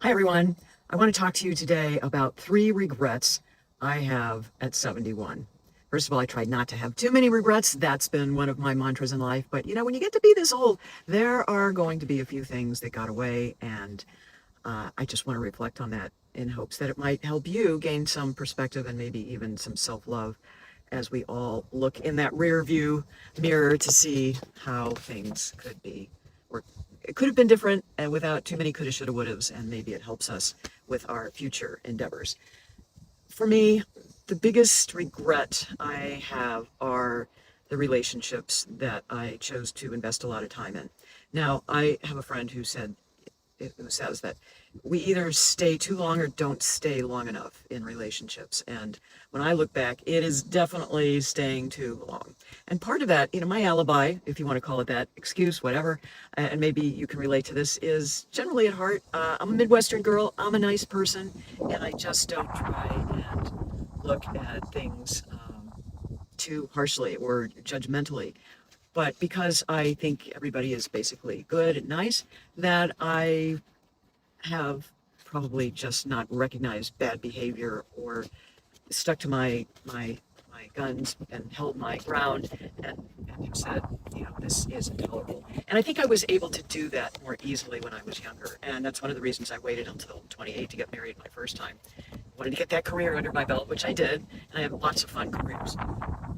Hi, everyone. I want to talk to you today about 3 regrets I have at 71. First of all, I tried not to have too many regrets. That's been one of my mantras in life. But when you get to be this old, there are going to be a few things that got away. And I just want to reflect on that in hopes that it might help you gain some perspective and maybe even some self love as we all look in that rear view mirror to see how things could be or it could have been different and without too many coulda, shoulda, would haves, and maybe it helps us with our future endeavors. For me, the biggest regret I have are the relationships that I chose to invest a lot of time in. Now, I have a friend who says that we either stay too long or don't stay long enough in relationships. And when I look back, it is definitely staying too long. And part of that, my alibi, if you want to call it that, excuse, whatever, and maybe you can relate to this, is generally at heart, I'm a Midwestern girl, I'm a nice person, and I just don't try and look at things too harshly or judgmentally. But because I think everybody is basically good and nice, that I have probably just not recognized bad behavior or stuck to my guns and held my ground and have said, this is intolerable. And I think I was able to do that more easily when I was younger. And that's one of the reasons I waited until 28 to get married my first time. I wanted to get that career under my belt, which I did, and I have lots of fun careers.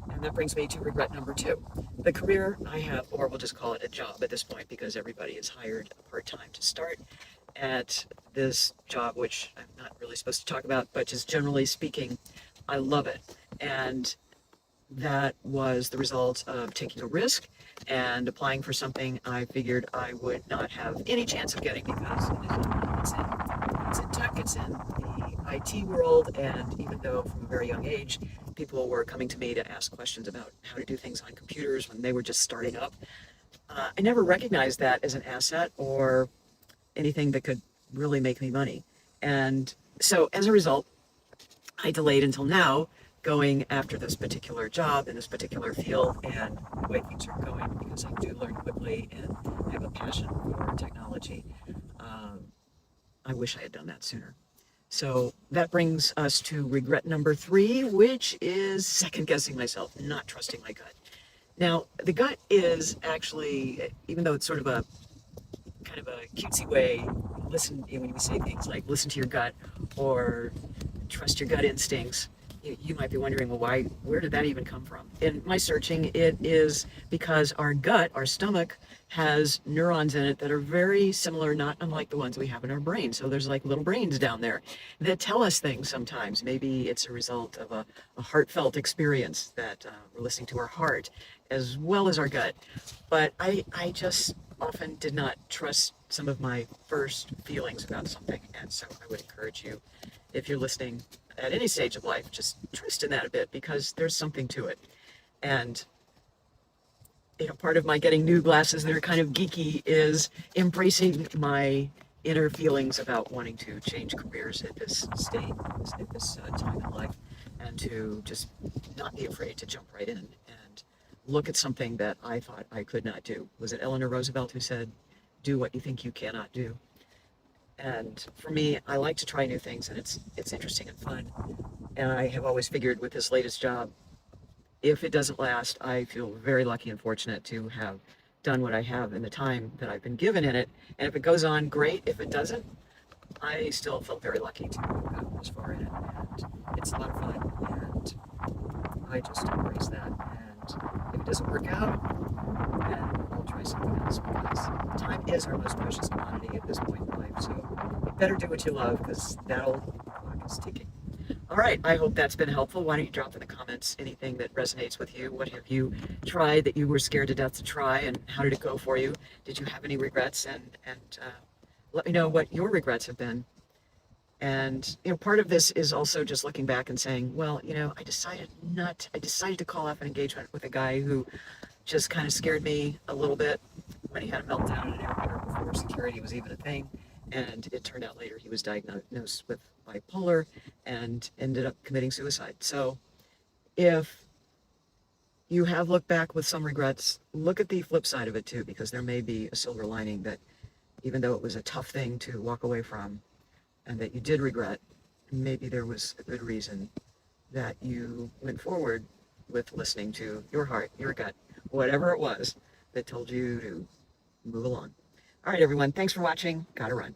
And that brings me to regret number 2. The career I have, or we'll just call it a job at this point because everybody is hired part-time to start at this job, which I'm not really supposed to talk about, but just generally speaking, I love it. And that was the result of taking a risk and applying for something I figured I would not have any chance of getting because it's in tech, it's in the IT world, and even though from a very young age, people were coming to me to ask questions about how to do things on computers when they were just starting up, I never recognized that as an asset or anything that could really make me money. And so as a result, I delayed until now going after this particular job in this particular field and the way things are going because I do learn quickly and I have a passion for technology. Um, I wish I had done that sooner. So that brings us to regret number 3, which is second guessing myself, not trusting my gut. Now, the gut is actually, even though it's sort of a kind of a cutesy way, listen, when we say things like listen to your gut or trust your gut instincts, you might be wondering, well, where did that even come from? In my searching, it is because our gut, our stomach, has neurons in it that are very similar, not unlike the ones we have in our brain. So there's like little brains down there that tell us things sometimes. Maybe it's a result of a heartfelt experience that we're listening to our heart as well as our gut. But I just often did not trust some of my first feelings about something. And so I would encourage you, if you're listening at any stage of life, just trust in that a bit because there's something to it. And part of my getting new glasses that are kind of geeky is embracing my inner feelings about wanting to change careers at this state, at this time in life, and to just not be afraid to jump right in and look at something that I thought I could not do. Was it Eleanor Roosevelt who said, "Do what you think you cannot do"? And for me, I like to try new things, and it's interesting and fun. And I have always figured with this latest job, if it doesn't last, I feel very lucky and fortunate to have done what I have in the time that I've been given in it. And if it goes on, great. If it doesn't, I still feel very lucky to have gotten this far in it. And it's a lot of fun. And I just embrace that. And if it doesn't work out, then I'll try something else because time is our most precious commodity at this point in life. So you better do what you love because that'll clock is ticking. All right, I hope that's been helpful. Why don't you drop in the comments anything that resonates with you? What have you tried that you were scared to death to try, and how did it go for you? Did you have any regrets? And let me know what your regrets have been. And part of this is also just looking back and saying, well, I decided to call off an engagement with a guy who just kind of scared me a little bit when he had a meltdown in an airport before security was even a thing. And it turned out later he was diagnosed with bipolar and ended up committing suicide. So if you have looked back with some regrets, look at the flip side of it too, because there may be a silver lining that even though it was a tough thing to walk away from, and that you did regret, and maybe there was a good reason that you went forward with listening to your heart, your gut, whatever it was that told you to move along. All right, everyone. Thanks for watching. Gotta run.